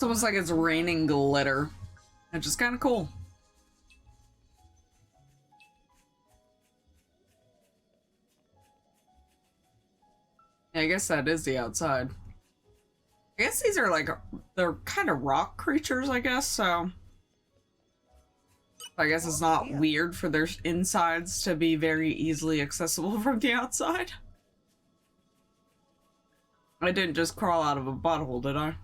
It's almost like it's raining glitter. Which is kind of cool. Yeah, I guess that is the outside. I guess these are like, they're kind of rock creatures, I guess, so I guess it's not weird for their insides to be very easily accessible from the outside. I didn't just crawl out of a butthole, did I?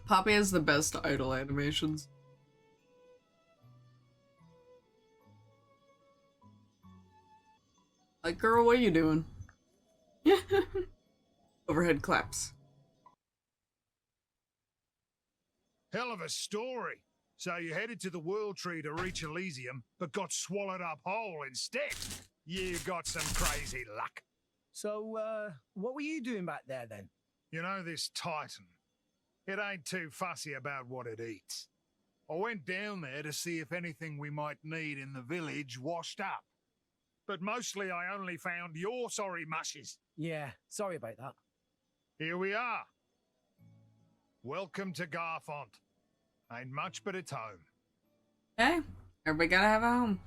Poppy has the best idle animations. Like, girl, what are you doing? Overhead claps. Hell of a story. So you headed to the World Tree to reach Elysium, but got swallowed up whole instead. You got some crazy luck. So, what were you doing back there then? You know this Titan? It ain't too fussy about what it eats. I went down there to see if anything we might need in the village washed up. But mostly I only found your sorry mushes. Yeah, sorry about that. Here we are. Welcome to Garfont. Ain't much but it's home. Hey, everybody gotta have a home.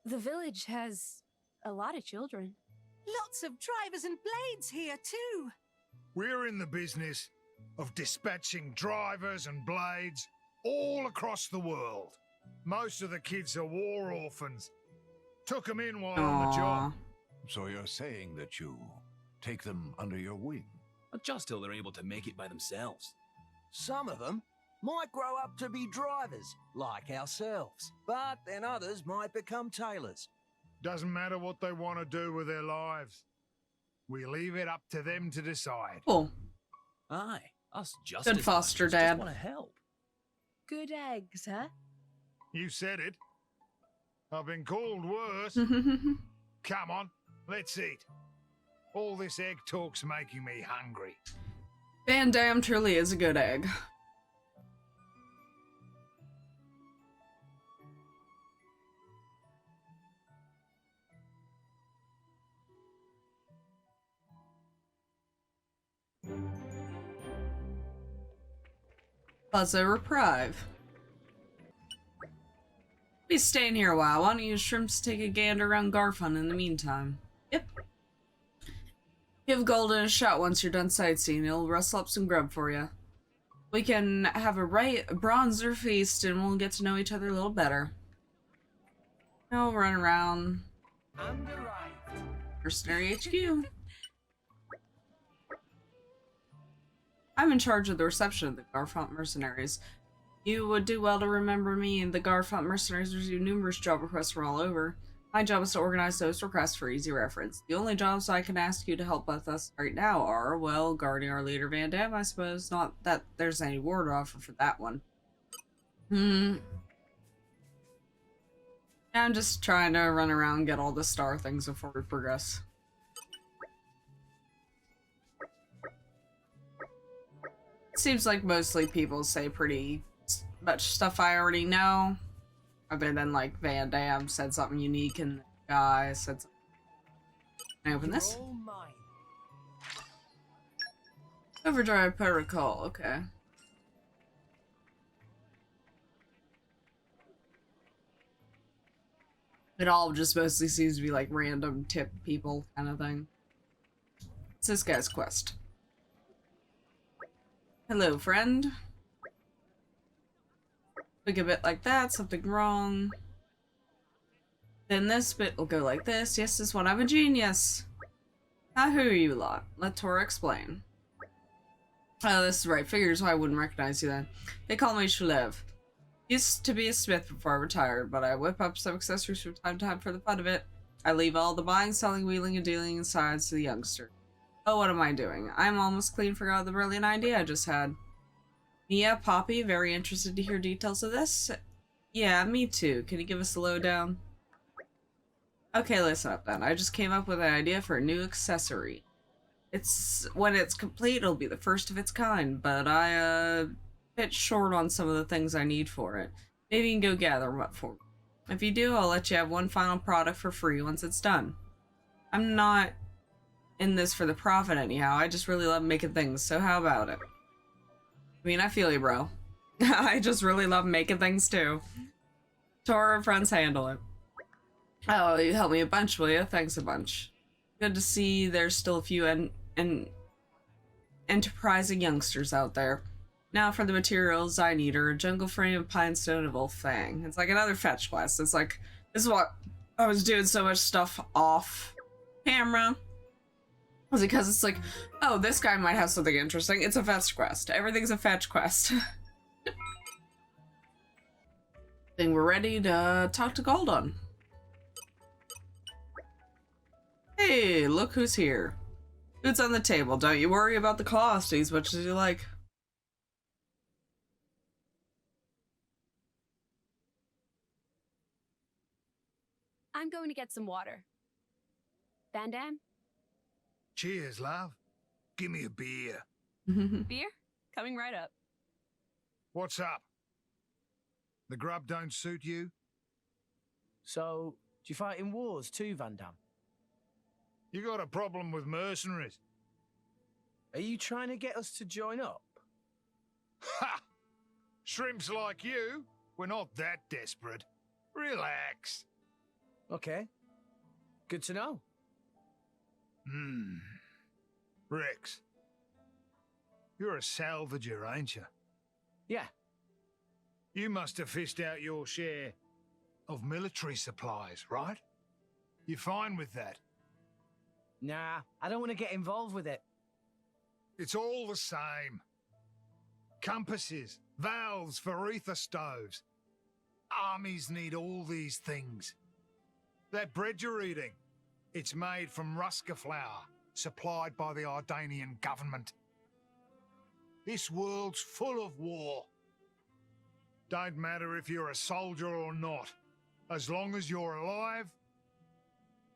The village has a lot of children. Lots of drivers and blades here, too. We're in the business of dispatching drivers and blades all across the world. Most of the kids are war orphans. Took them in while on the job. So you're saying that you take them under your wing? Just till they're able to make it by themselves. Some of them might grow up to be drivers, like ourselves. But then others might become tailors. Doesn't matter what they want to do with their lives. We leave it up to them to decide. Cool. Aye, us just Good foster dad. Just want to help. Good eggs, huh? You said it. I've been called worse. Come on, let's eat. All this egg talk's making me hungry. Van Damme truly is a good egg. Plaza Reprieve. Be staying here a while. Why don't you shrimps take a gander around Garfun in the meantime? Yep. Give Golden a shot once you're done sightseeing. He'll rustle up some grub for you. We can have a right bronzer feast and we'll get to know each other a little better. I'll run around. Mercenary HQ. I'm in charge of the reception of the Garfont mercenaries. You would do well to remember me, and the Garfont mercenaries receive numerous job requests from all over. My job is to organize those requests for easy reference. The only jobs I can ask you to help with us right now are, well, guarding our leader Van Damme, I suppose. Not that there's any reward offer for that one. I'm just trying to run around and get all the star things before we progress. Seems like mostly people say pretty much stuff I already know. Other than like Van Damme said something unique and the guy said something. Can I open this? Overdrive protocol, okay. It all just mostly seems to be like random tip people kind of thing. It's this guy's quest. Hello, friend. Click a bit like that, something wrong. Then this bit will go like this. Yes, this one, I'm a genius. Who are you lot? Let Tora explain. Oh, this is right. Figures why I wouldn't recognize you then. They call me Shalev. Used to be a smith before I retired, but I whip up some accessories from time to time for the fun of it. I leave all the buying, selling, wheeling, and dealing inside to the youngster. Oh, what am I doing? I'm almost clean forgot the brilliant idea I just had. Mia, Poppy, very interested to hear details of this? Yeah, me too. Can you give us a lowdown? Okay, listen up then. I just came up with an idea for a new accessory. When it's complete, it'll be the first of its kind, but I, bit short on some of the things I need for it. Maybe you can go gather them up for me. If you do, I'll let you have one final product for free once it's done. I'm not in this for the profit anyhow. I just really love making things, so how about it? I mean, I feel you, bro. I just really love making things too. Tora and friends handle it. Oh, you helped me a bunch, will you? Thanks a bunch. Good to see there's still a few enterprising youngsters out there. Now for the materials I need are a jungle frame of pine stone of Wolf Fang. It's like another fetch quest. It's like, this is what I was doing so much stuff off camera. Was it because it's like, oh, this guy might have something interesting. It's a fetch quest. Everything's a fetch quest. Then we're ready to talk to Goldon. Hey, look who's here. Food's on the table. Don't you worry about the cost as much as you like. I'm going to get some water. Van Dam? Cheers, love. Give me a beer. Beer? Coming right up. What's up? The grub don't suit you? So, do you fight in wars too, Van Dam? You got a problem with mercenaries? Are you trying to get us to join up? Ha! Shrimps like you, we're not that desperate. Relax. Okay. Good to know. Rex, you're a salvager, ain't you? Yeah. You must have fished out your share of military supplies, right? You fine with that? Nah, I don't want to get involved with it. It's all the same. Compasses, valves for ether stoves. Armies need all these things. That bread you're eating, it's made from Ruska flour, supplied by the Ardanian government. This world's full of war. Don't matter if you're a soldier or not. As long as you're alive,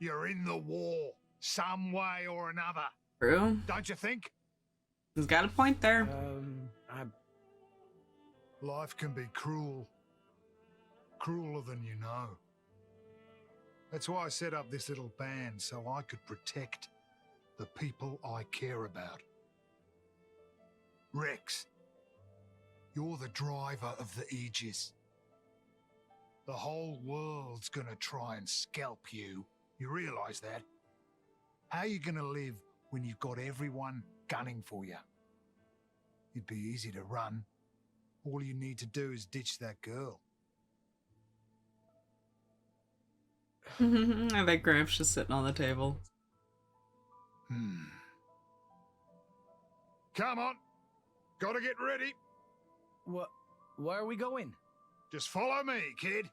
you're in the war, some way or another. True. Don't you think? He's got a point there. Life can be cruel. Crueler than you know. That's why I set up this little band, so I could protect the people I care about. Rex, you're the driver of the Aegis. The whole world's gonna try and scalp you. You realize that? How are you gonna live when you've got everyone gunning for you? It'd be easy to run. All you need to do is ditch that girl. I think Gramps just sitting on the table. Come on. Gotta get ready. Where are we going? Just follow me, kid.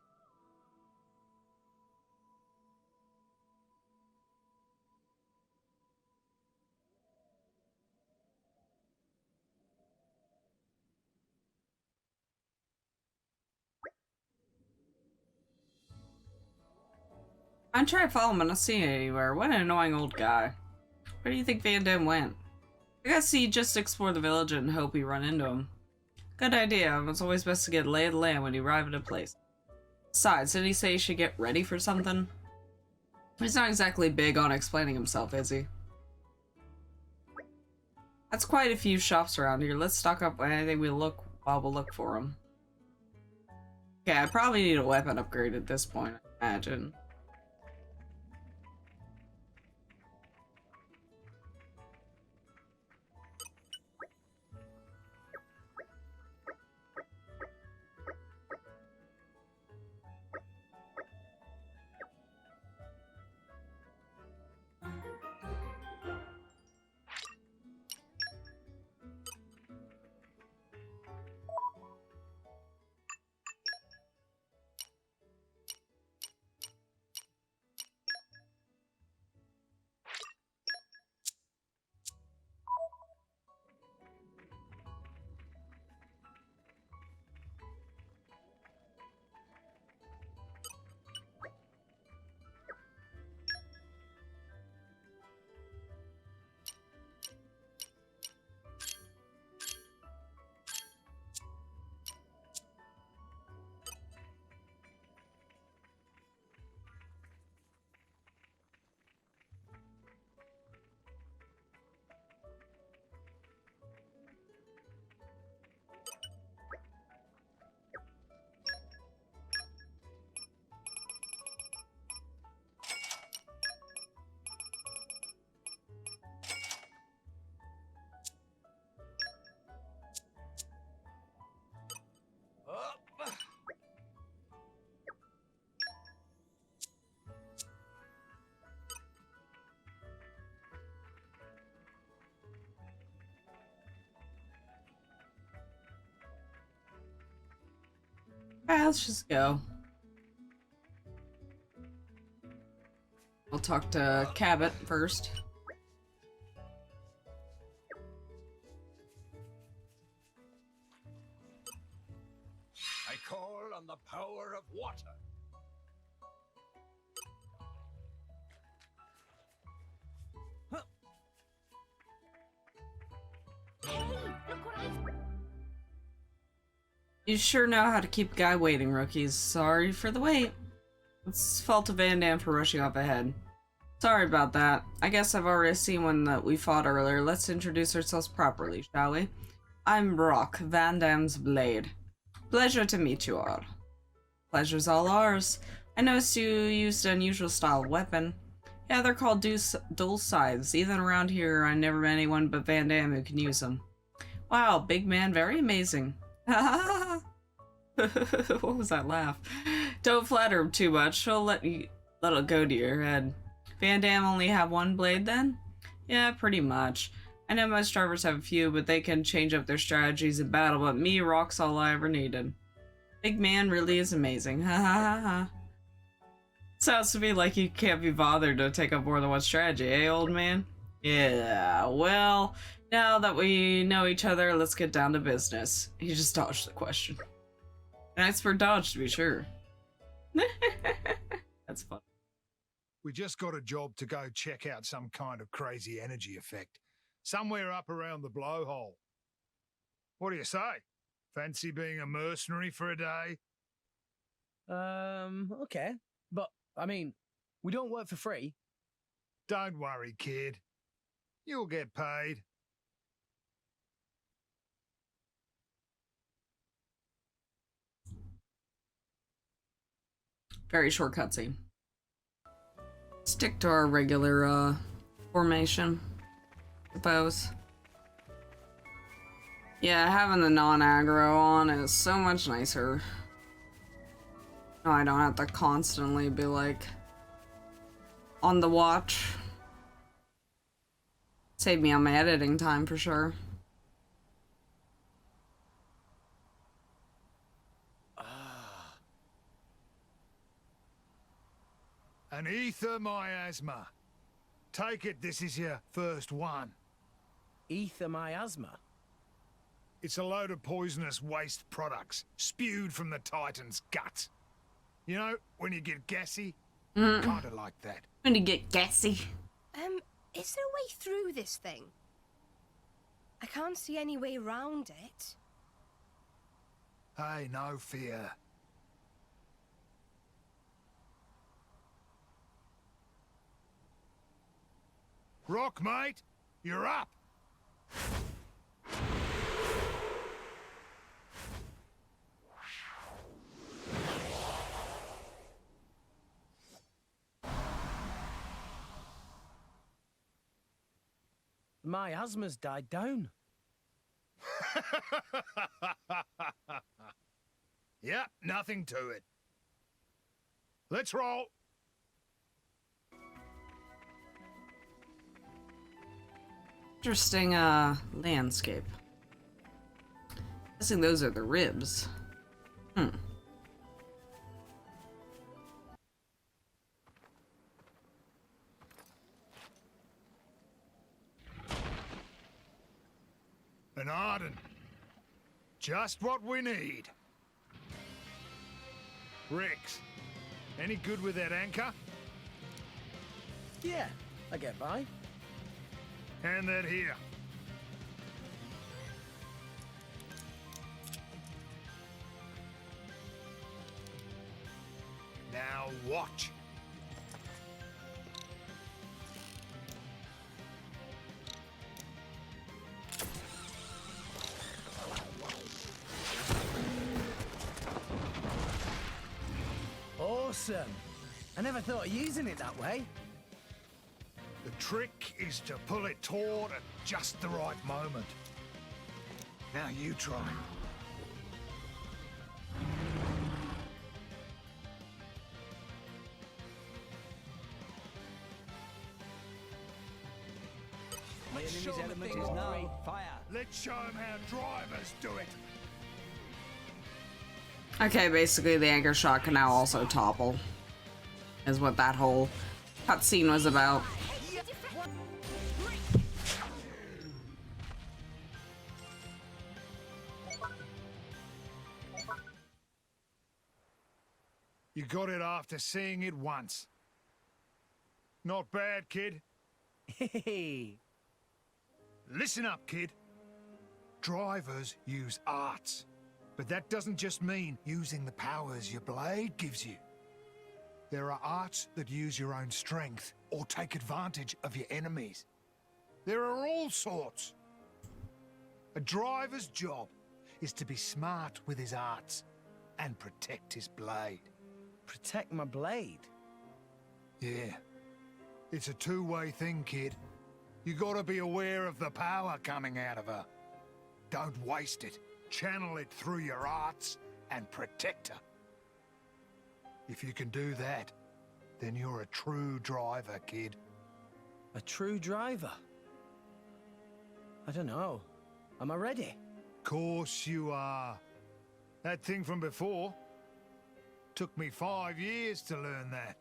I'm trying to follow him, but not seeing it anywhere. What an annoying old guy. Where do you think Van Dam went? I guess he just explored the village and hope we run into him. Good idea. It's always best to get a lay of the land when you arrive at a place. Besides, didn't he say he should get ready for something? He's not exactly big on explaining himself, is he? That's quite a few shops around here. Let's stock up on anything we look while we'll look for them. Okay, I probably need a weapon upgrade at this point, I imagine. Alright, let's just go. We'll talk to Cabot first. I call on the power of water. Hey, look what I've... You sure know how to keep a guy waiting, rookies. Sorry for the wait. It's fault of Van Dam for rushing off ahead. Sorry about that. I guess I've already seen one that we fought earlier. Let's introduce ourselves properly, shall we? I'm Brock, Van Dam's blade. Pleasure to meet you all. Pleasure's all ours. I noticed you used an unusual style weapon. Yeah, they're called dual scythes. Even around here, I never met anyone but Van Dam who can use them. Wow, big man, very amazing. What was that laugh? Don't flatter him too much. He'll let it go to your head. Van Dam only have one blade then? Yeah, pretty much. I know most drivers have a few, but they can change up their strategies in battle, but me, Rock's all I ever needed. Big man really is amazing. Ha ha ha ha. Sounds to me like you can't be bothered to take up more than one strategy, eh, old man? Yeah, well, now that we know each other, let's get down to business. He just dodged the question. An expert dodge, to be sure. That's fun. We just got a job to go check out some kind of crazy energy effect. Somewhere up around the blowhole. What do you say? Fancy being a mercenary for a day? Okay. But, I mean, we don't work for free. Don't worry, kid. You'll get paid. Very short cutscene. Stick to our regular, formation, I suppose. Yeah, having the non-aggro on is so much nicer. No, I don't have to constantly be, like, on the watch. Save me on my editing time, for sure. An ether miasma. Take it this is your first one. Ether miasma. It's a load of poisonous waste products spewed from the Titan's gut. You know, when you get gassy? Kind of like that. When you get gassy. Is there a way through this thing? I can't see any way around it. Hey, no fear. Rock, mate, you're up. Miasma's died down. Yep, nothing to it. Let's roll. Interesting, landscape. Guessing those are the ribs. An Arden. Just what we need. Rex, any good with that anchor? Yeah, I get by. Hand that here. Now watch. Awesome. I never thought of using it that way. The trick is to pull it taut at just the right moment. Now you try. My enemy's element is now fire. Let's show them how drivers do it. Okay, basically the anchor shot can now also topple. Is what that whole cutscene was about. You got it after seeing it once. Not bad, kid. Hey. Listen up, kid. Drivers use arts. But that doesn't just mean using the powers your blade gives you. There are arts that use your own strength or take advantage of your enemies. There are all sorts. A driver's job is to be smart with his arts and protect his blade. Protect my blade? Yeah. It's a two-way thing, kid. You gotta be aware of the power coming out of her. Don't waste it. Channel it through your arts and protect her. If you can do that, then you're a true driver, kid. A true driver? I don't know. Am I ready? Course you are. That thing from before took me 5 years to learn that.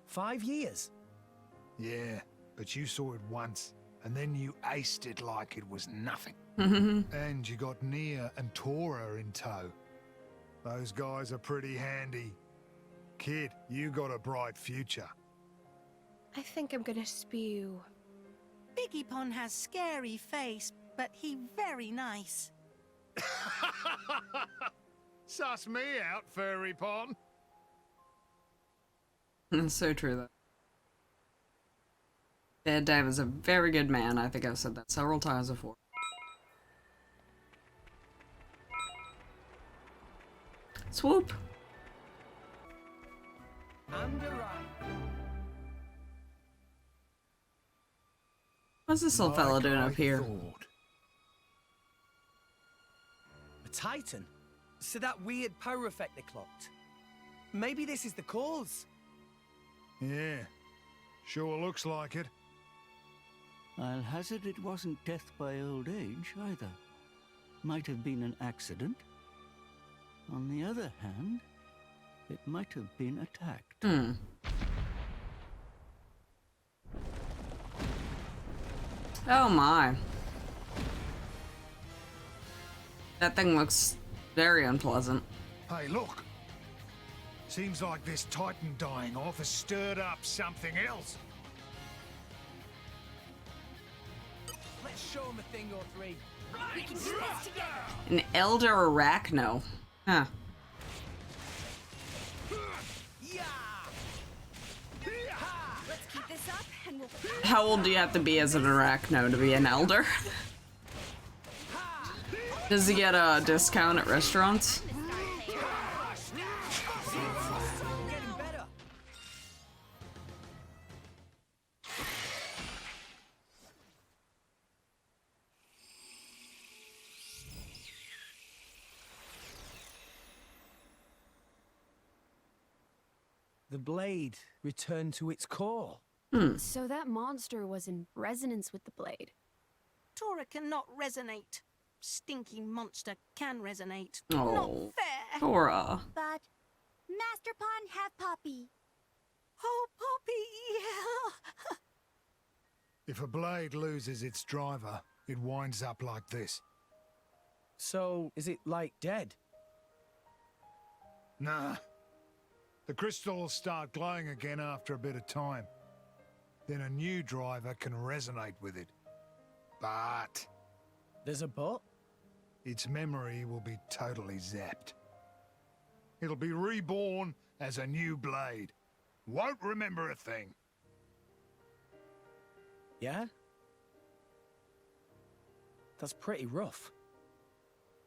5 years? Yeah, but you saw it once, and then you aced it like it was nothing. And you got Nia and Tora in tow. Those guys are pretty handy. Kid, you got a bright future. I think I'm gonna spew. Biggie Pon has scary face, but he very nice. Suss me out, Furry Pon. It's so true, though. Dad Dave is a very good man. I think I've said that several times before. Swoop. And a right. What's this little fella Like doing I up here? thought. A titan? So that weird power effect they clocked. Maybe this is the cause. Yeah, sure looks like it. I'll hazard it wasn't death by old age, either. Might have been an accident. On the other hand, it might have been attacked. Oh my. That thing looks very unpleasant. Hey, look. Seems like this Titan dying off has stirred up something else. Let's show them a thing or three. We can do this together. An Elder Arachno. Huh. Yeah! Let's keep this up and we'll... How old do you have to be as an Arachno to be an Elder? Does he get a discount at restaurants? Getting better. The blade returned to its core. So that monster was in resonance with the blade. Tora cannot resonate. Stinky monster can resonate. Oh, Not fair. Tora. But Master Pond have Poppy. Oh, Poppy, yeah. If a blade loses its driver, it winds up like this. So, is it like dead? Nah. The crystals start glowing again after a bit of time. Then a new driver can resonate with it. But There's a but? its memory will be totally zapped. It'll be reborn as a new blade. Won't remember a thing. Yeah? That's pretty rough.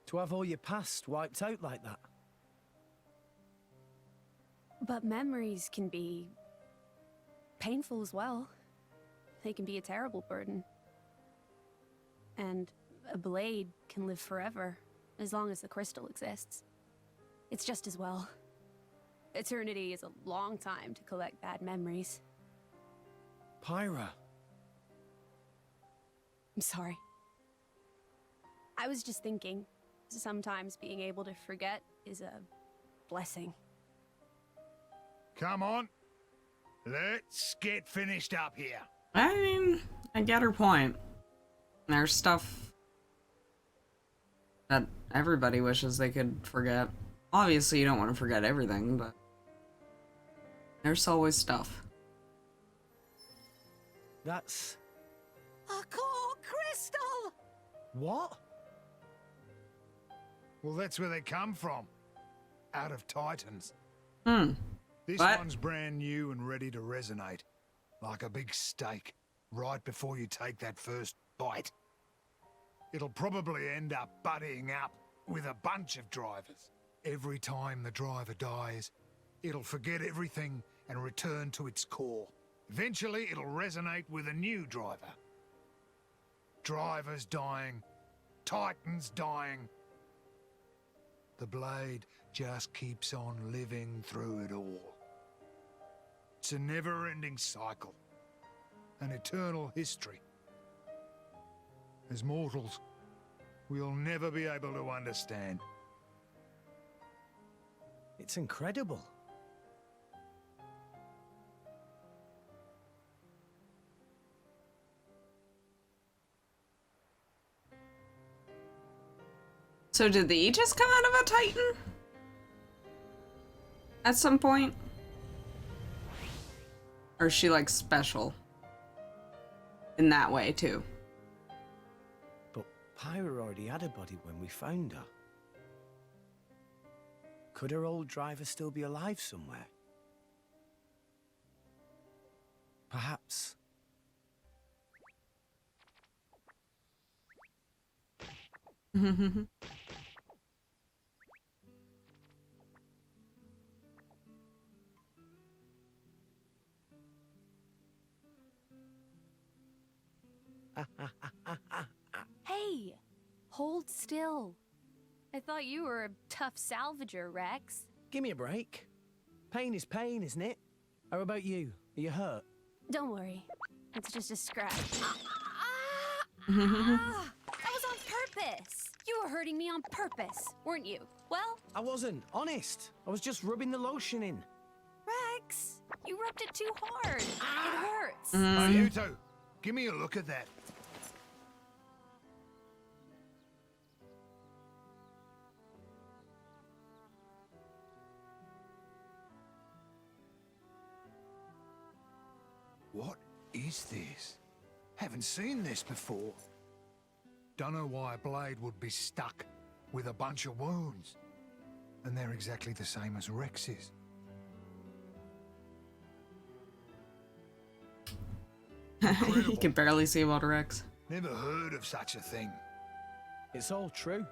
To have all your past wiped out like that. But memories can be painful as well. They can be a terrible burden. And a blade can live forever, as long as the crystal exists. It's just as well. Eternity is a long time to collect bad memories. Pyra. I'm sorry. I was just thinking, sometimes being able to forget is a blessing. Come on. Let's get finished up here. I mean, I get her point. There's stuff that everybody wishes they could forget. Obviously, you don't want to forget everything, but there's always stuff. That's... A core crystal! what? Well, that's where they come from. Out of Titans. This What? one's brand new and ready to resonate. Like a big steak, right before you take that first bite. It'll probably end up buddying up with a bunch of drivers. Every time the driver dies, it'll forget everything and return to its core. Eventually, it'll resonate with a new driver. Drivers dying, Titans dying. The blade just keeps on living through it all. It's a never-ending cycle, an eternal history. As mortals, we'll never be able to understand. It's incredible. So did the Aegis come out of a Titan? At some point? Or is she like special? In that way too? But Pyra already had a body when we found her. Could her old driver still be alive somewhere? Perhaps. Hey, hold still. I thought you were a tough salvager, Rex. Give me a break. Pain is pain, isn't it? How about you? Are you hurt? Don't worry. It's just a scratch. That was on purpose. You were hurting me on purpose, weren't you? Well, I wasn't, honest. I was just rubbing the lotion in. Rex, you rubbed it too hard. It hurts. Hey, you two, give me a look at that. What is this? Haven't seen this before. Don't know why a blade would be stuck with a bunch of wounds. And they're exactly the same as Rex's. You can barely see Walter Rex. Never heard of such a thing. It's all true.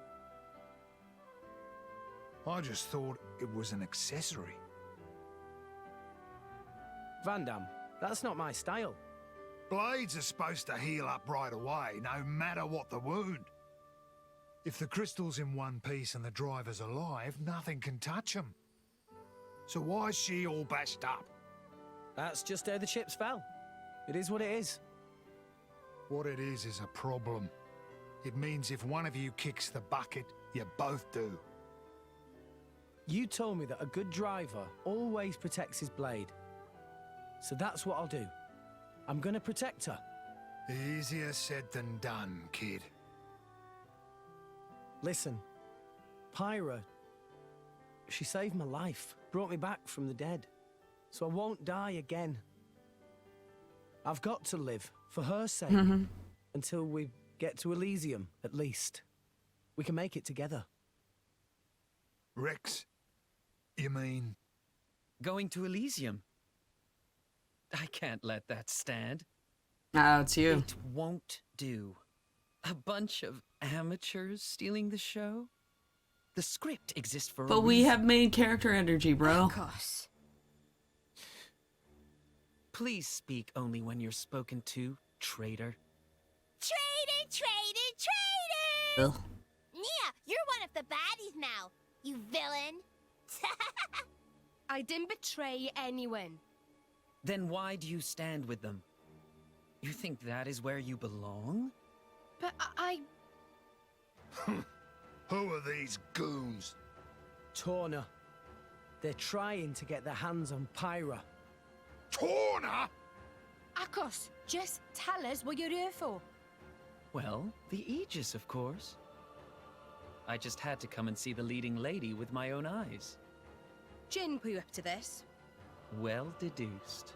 I just thought it was an accessory. Van Damme, that's not my style. Blades are supposed to heal up right away, no matter what the wound. If the crystal's in one piece and the driver's alive, nothing can touch him. So why is she all bashed up? That's just how the chips fell. It is what it is. What it is a problem. It means if one of you kicks the bucket, you both do. You told me that a good driver always protects his blade. So that's what I'll do. I'm gonna protect her. Easier said than done, kid. Listen, Pyra, she saved my life, brought me back from the dead. So I won't die again. I've got to live, for her sake, until we get to Elysium, at least. We can make it together. Rex, you mean? Going to Elysium? I can't let that stand. Oh, it's you. It won't do. A bunch of amateurs stealing the show? The script exists for a But we reason. have main character energy, bro. Of course. Please speak only when you're spoken to, traitor. Traitor! Ugh. Yeah, you're one of the baddies now, you villain. I didn't betray anyone. Then why do you stand with them? You think that is where you belong? But I... Who are these goons? Torna. They're trying to get their hands on Pyra. Torna? Akos, just tell us what you're here for. Well, the Aegis, of course. I just had to come and see the leading lady with my own eyes. Jin put you up to this. Well deduced.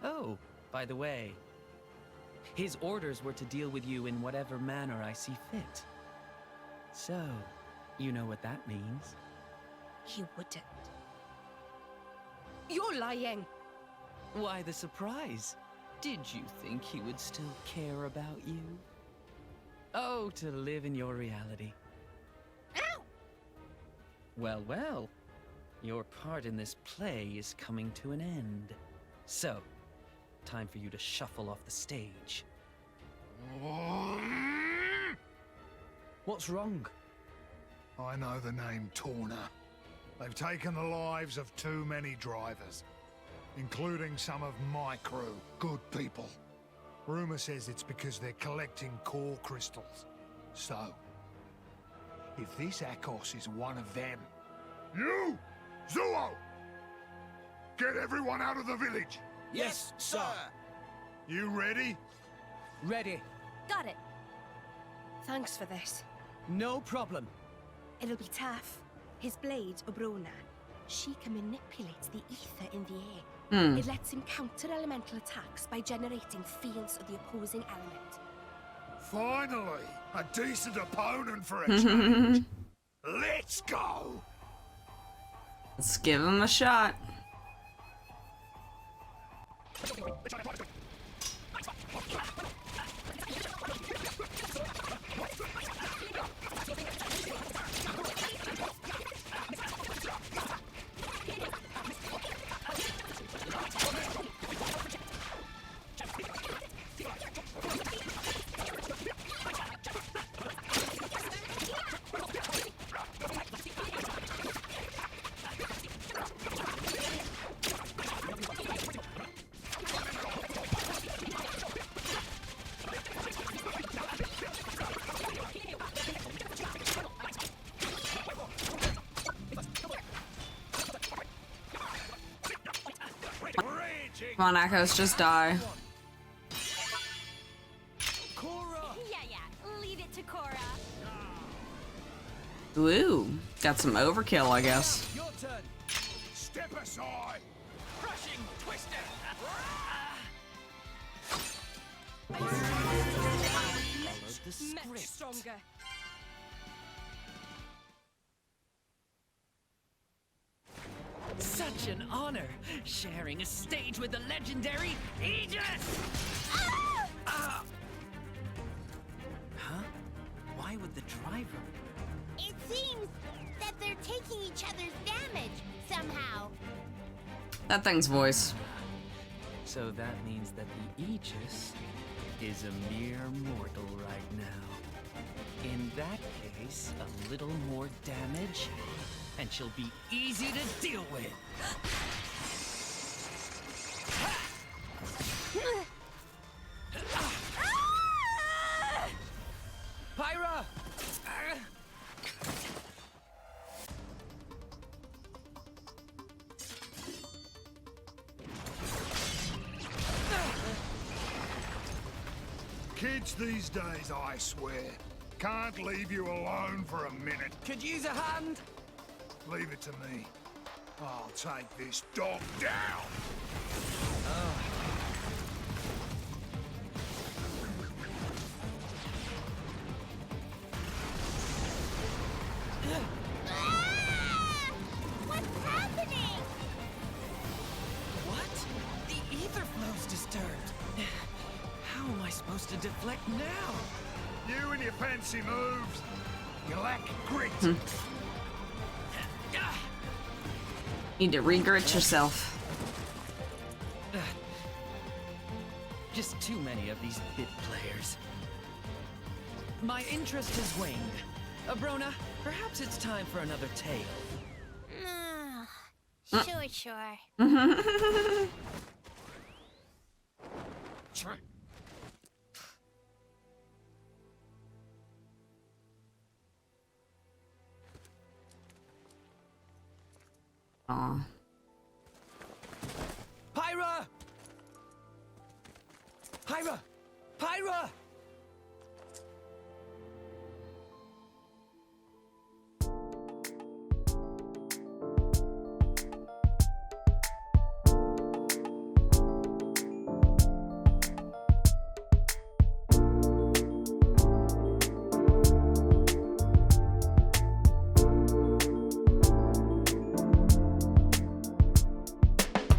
Oh, by the way, his orders were to deal with you in whatever manner I see fit. So, you know what that means. He wouldn't. You're lying. Why the surprise? Did you think he would still care about you? Oh, to live in your reality. Ow! Well, well. Your part in this play is coming to an end. So, time for you to shuffle off the stage. What's wrong? I know the name Torna. They've taken the lives of too many drivers, including some of my crew. Good people. Rumor says it's because they're collecting core crystals. So, if this Akos is one of them... You! Zuo! Get everyone out of the village! Yes, sir. You ready? Ready. Got it. Thanks for this. No problem. It'll be tough. His blade, Obrona, she can manipulate the ether in the air. It lets him counter elemental attacks by generating fields of the opposing element. Finally! A decent opponent for a change! Let's go! Let's give him a shot. Come on, Akos, just die. Yeah, leave it to Cora. Ooh, got some overkill, I guess. Your turn. Step aside! Crushing twister. Much stronger. Such an honor, sharing a stage with the legendary Aegis! Huh? Why would the driver? It seems that they're taking each other's damage somehow. That thing's voice. So that means that the Aegis is a mere mortal right now. In that case, a little more damage, and she'll be easy to deal with. Pyra! Kids these days, I swear, can't leave you alone for a minute. Could use a hand. Leave it to me. I'll take this dog down! What's happening? What? The ether flow's disturbed. How am I supposed to deflect now? You and your fancy moves. You lack grit. Need to regrit yourself. Just too many of these bit players. My interest has waned. Abrona, perhaps it's time for another tale. Sure. Aw. Pyra! Pyra! Pyra!